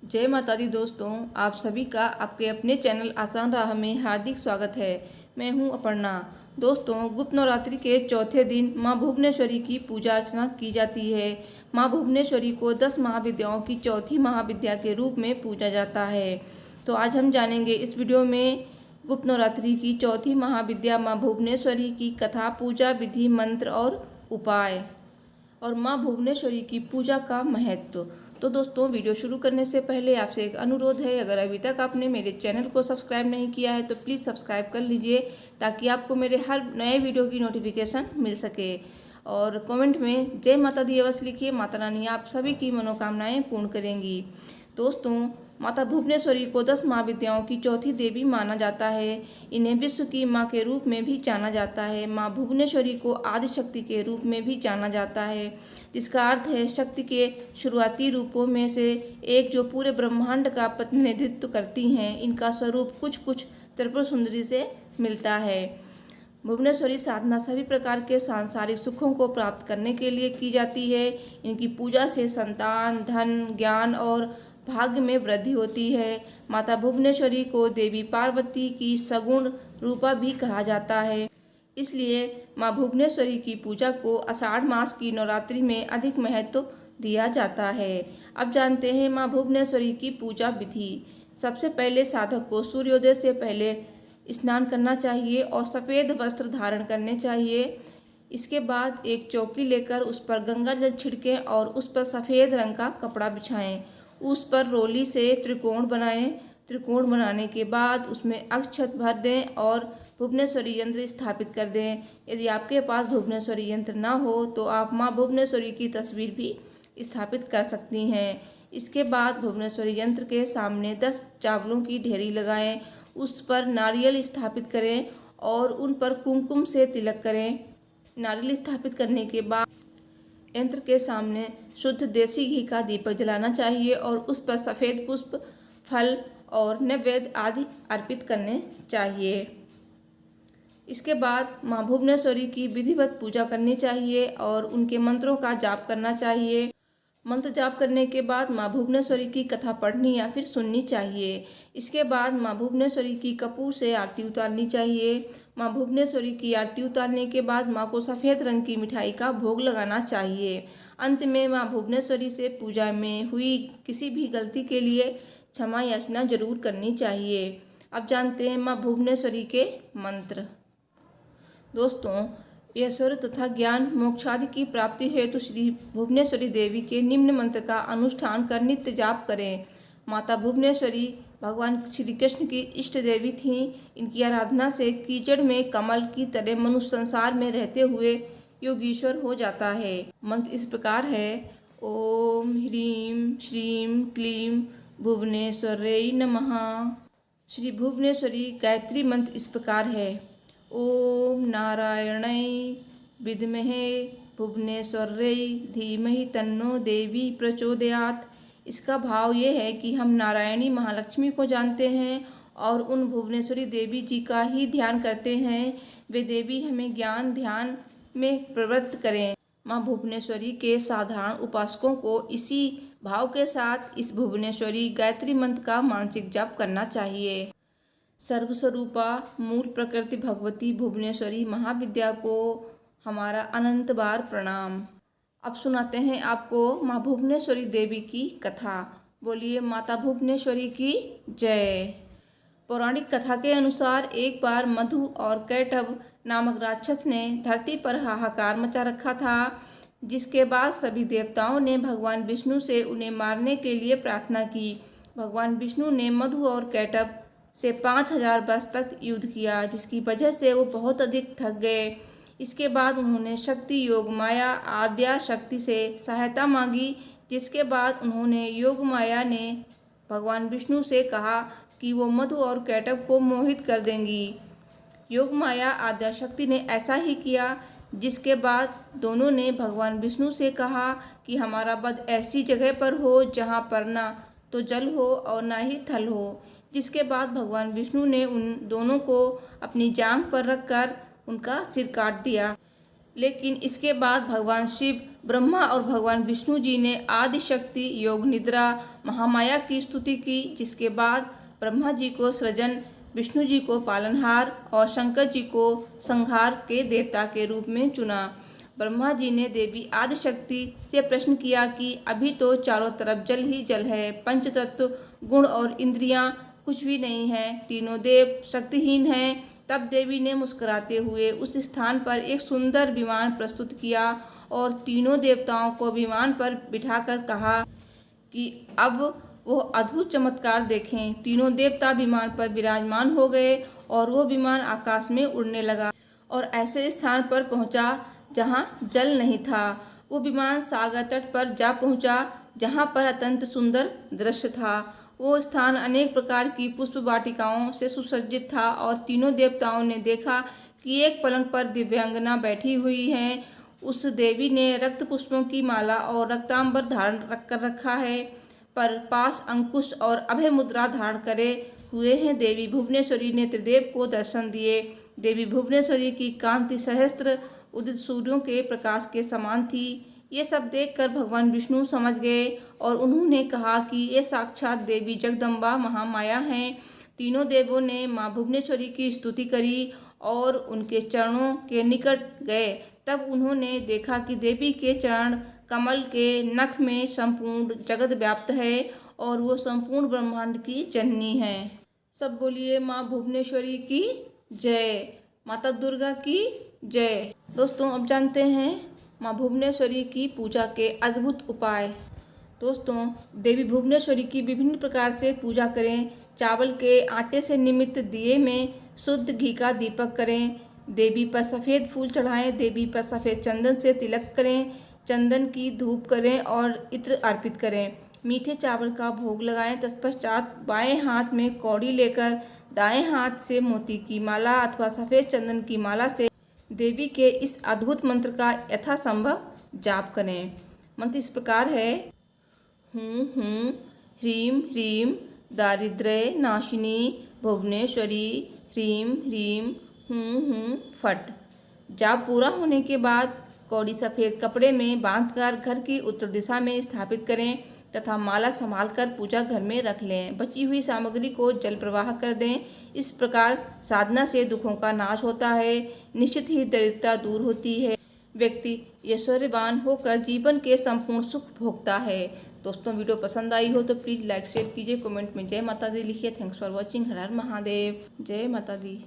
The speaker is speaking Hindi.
जय माता दी दोस्तों, आप सभी का आपके अपने चैनल आसान राह में हार्दिक स्वागत है। मैं हूं अपर्णा। दोस्तों, गुप्त नवरात्रि के चौथे दिन मां भुवनेश्वरी की पूजा अर्चना की जाती है। मां भुवनेश्वरी को 10 महाविद्याओं की चौथी महाविद्या के रूप में पूजा जाता है। तो आज हम जानेंगे इस वीडियो में गुप्त नवरात्रि की चौथी महाविद्या मां भुवनेश्वरी की कथा, पूजा विधि, मंत्र और उपाय और मां भुवनेश्वरी की पूजा का महत्व। तो दोस्तों, वीडियो शुरू करने से पहले आपसे एक अनुरोध है, अगर अभी तक आपने मेरे चैनल को सब्सक्राइब नहीं किया है तो प्लीज़ सब्सक्राइब कर लीजिए ताकि आपको मेरे हर नए वीडियो की नोटिफिकेशन मिल सके। और कमेंट में जय माता दी अवश्य लिखिए। माता रानी आप सभी की मनोकामनाएं पूर्ण करेंगी। दोस्तों, माता भुवनेश्वरी को 10 महाविद्याओं की चौथी देवी माना जाता है। इन्हें विश्व की माँ के रूप में भी जाना जाता है। माँ भुवनेश्वरी को आदि शक्ति के रूप में भी जाना जाता है, जिसका अर्थ है शक्ति के शुरुआती रूपों में से एक जो पूरे ब्रह्मांड का प्रतिनिधित्व करती हैं। इनका स्वरूप कुछ कुछ त्रिपुर सुंदरी से मिलता है। भुवनेश्वरी साधना सभी प्रकार के सांसारिक सुखों को प्राप्त करने के लिए की जाती है। इनकी पूजा से संतान, धन, ज्ञान और भाग्य में वृद्धि होती है। माता भुवनेश्वरी को देवी पार्वती की सगुण रूपा भी कहा जाता है। इसलिए माँ भुवनेश्वरी की पूजा को आषाढ़ मास की नवरात्रि में अधिक महत्व दिया जाता है। अब जानते हैं माँ भुवनेश्वरी की पूजा विधि। सबसे पहले साधक को सूर्योदय से पहले स्नान करना चाहिए और सफ़ेद वस्त्र धारण करने चाहिए। इसके बाद एक चौकी लेकर उस पर गंगा जल छिड़कें और उस पर सफ़ेद रंग का कपड़ा बिछाएं। उस पर रोली से त्रिकोण बनाएं। त्रिकोण बनाने के बाद उसमें अक्षत भर दें और भुवनेश्वरी यंत्र स्थापित कर दें। यदि आपके पास भुवनेश्वरी यंत्र ना हो तो आप माँ भुवनेश्वरी की तस्वीर भी स्थापित कर सकती हैं। इसके बाद भुवनेश्वरी यंत्र के सामने 10 चावलों की ढेरी लगाएं। उस पर नारियल स्थापित करें और उन पर कुमकुम से तिलक करें। नारियल स्थापित करने के बाद यंत्र के सामने शुद्ध देसी घी का दीपक जलाना चाहिए और उस पर सफ़ेद पुष्प, फल और नैवेद्य आदि अर्पित करने चाहिए। इसके बाद माँ भुवनेश्वरी की विधिवत पूजा करनी चाहिए और उनके मंत्रों का जाप करना चाहिए। मंत्र जाप करने के बाद माँ भुवनेश्वरी की कथा पढ़नी या फिर सुननी चाहिए। इसके बाद माँ भुवनेश्वरी की कपूर से आरती उतारनी चाहिए। माँ भुवनेश्वरी की आरती उतारने के बाद माँ को सफ़ेद रंग की मिठाई का भोग लगाना चाहिए। अंत में माँ भुवनेश्वरी से पूजा में हुई किसी भी गलती के लिए क्षमा याचना जरूर करनी चाहिए। अब जानते हैं माँ भुवनेश्वरी के मंत्र। दोस्तों, ऐश्वर्य तथा ज्ञान मोक्षादि की प्राप्ति हेतु श्री भुवनेश्वरी देवी के निम्न मंत्र का अनुष्ठान कर नित्य जाप करें। माता भुवनेश्वरी भगवान श्री कृष्ण की इष्ट देवी थीं। इनकी आराधना से कीचड़ में कमल की तरह मनुष्य संसार में रहते हुए योगीश्वर हो जाता है। मंत्र इस प्रकार है: ओम ह्रीं श्रीं क्लीं भुवनेश्वरी नमः। श्री भुवनेश्वरी गायत्री मंत्र इस प्रकार है: ओम नारायणै विद्महे भुवनेश्वर्यै धीमहि तन्नो देवी प्रचोदयात्। इसका भाव ये है कि हम नारायणी महालक्ष्मी को जानते हैं और उन भुवनेश्वरी देवी जी का ही ध्यान करते हैं। वे देवी हमें ज्ञान ध्यान में प्रवृत्त करें। माँ भुवनेश्वरी के साधारण उपासकों को इसी भाव के साथ इस भुवनेश्वरी गायत्री मंत्र का मानसिक जाप करना चाहिए। सर्वस्वरूपा मूल प्रकृति भगवती भुवनेश्वरी महाविद्या को हमारा अनंत बार प्रणाम। अब सुनाते हैं आपको माँ भुवनेश्वरी देवी की कथा। बोलिए माता भुवनेश्वरी की जय। पौराणिक कथा के अनुसार एक बार मधु और कैटभ नामक राक्षस ने धरती पर हाहाकार मचा रखा था, जिसके बाद सभी देवताओं ने भगवान विष्णु से उन्हें मारने के लिए प्रार्थना की। भगवान विष्णु ने मधु और कैटभ से 5000 वर्ष तक युद्ध किया, जिसकी वजह से वो बहुत अधिक थक गए। इसके बाद उन्होंने शक्ति योग माया आद्या शक्ति से सहायता मांगी, जिसके बाद उन्होंने योग माया ने भगवान विष्णु से कहा कि वो मधु और कैटभ को मोहित कर देंगी। योग माया आद्या शक्ति ने ऐसा ही किया, जिसके बाद दोनों ने भगवान विष्णु से कहा कि हमारा वध ऐसी जगह पर हो जहाँ पर ना तो जल हो और ना ही थल हो। जिसके बाद भगवान विष्णु ने उन दोनों को अपनी जांघ पर रखकर उनका सिर काट दिया। लेकिन इसके बाद भगवान शिव ब्रह्मा और भगवान विष्णु जी ने आदि शक्ति, योग निद्रा, महामाया की स्तुति की, जिसके बाद ब्रह्मा जी को सृजन, विष्णु जी को पालनहार और शंकर जी को संहार के देवता के रूप में चुना। ब्रह्मा जी ने देवी आदिशक्ति से प्रश्न किया कि अभी तो चारों तरफ जल ही जल है, पंच तत्व, गुण और इंद्रियां कुछ भी नहीं है, तीनों देव शक्तिहीन हैं। तब देवी ने मुस्कुराते हुए उस स्थान पर एक सुंदर विमान प्रस्तुत किया और तीनों देवताओं को विमान पर बिठाकर कहा कि अब वो अद्भुत चमत्कार देखें। तीनों देवता विमान पर विराजमान हो गए और वो विमान आकाश में उड़ने लगा और ऐसे स्थान पर पहुंचा जहां जल नहीं था। वो विमान सागर तट पर जा पहुंचा जहां पर अत्यंत सुंदर दृश्य था। वो स्थान अनेक प्रकार की पुष्प वाटिकाओं से सुसज्जित था और तीनों देवताओं ने देखा कि एक पलंग पर दिव्यांगना बैठी हुई है। उस देवी ने रक्त पुष्पों की माला और रक्तांबर धारण कर रखा है, पर पास अंकुश और अभय मुद्रा धारण करे हुए हैं। देवी भुवनेश्वरी ने त्रिदेव को दर्शन दिए। देवी भुवनेश्वरी की कांति सहस्त्र उदित सूर्यों के प्रकाश के समान थी। ये सब देखकर भगवान विष्णु समझ गए और उन्होंने कहा कि ये साक्षात देवी जगदम्बा महामाया हैं। तीनों देवों ने माँ भुवनेश्वरी की स्तुति करी और उनके चरणों के निकट गए। तब उन्होंने देखा कि देवी के चरण कमल के नख में संपूर्ण जगत व्याप्त है और वो संपूर्ण ब्रह्मांड की जननी है। सब बोलिए माँ भुवनेश्वरी की जय, माता दुर्गा की जय। दोस्तों, अब जानते हैं माँ भुवनेश्वरी की पूजा के अद्भुत उपाय। दोस्तों, देवी भुवनेश्वरी की विभिन्न प्रकार से पूजा करें। चावल के आटे से निर्मित दिए में शुद्ध घी का दीपक करें। देवी पर सफ़ेद फूल चढ़ाएं। देवी पर सफ़ेद चंदन से तिलक करें। चंदन की धूप करें और इत्र अर्पित करें। मीठे चावल का भोग लगाएं। तत्पश्चात बाएं हाथ में कौड़ी लेकर दाएं हाथ से मोती की माला अथवा सफ़ेद चंदन की माला से देवी के इस अद्भुत मंत्र का यथासंभव जाप करें। मंत्र इस प्रकार है: हूँ ह्रीं ह्रीं दारिद्र्य नाशिनी भुवनेश्वरी ह्रीं ह्रीं हूँ फट। जाप पूरा होने के बाद कौड़ी सफ़ेद कपड़े में बांधकर घर की उत्तर दिशा में स्थापित करें तथा माला संभालकर पूजा घर में रख लें। बची हुई सामग्री को जल प्रवाह कर दें। इस प्रकार साधना से दुखों का नाश होता है, निश्चित ही दरिद्रता दूर होती है, व्यक्ति ऐश्वर्यवान होकर जीवन के संपूर्ण सुख भोगता है। दोस्तों, वीडियो पसंद आई हो तो प्लीज़ लाइक शेयर कीजिए, कमेंट में जय माता दी लिखिए। Thanks for watching. हर हर महादेव। जय माता दी।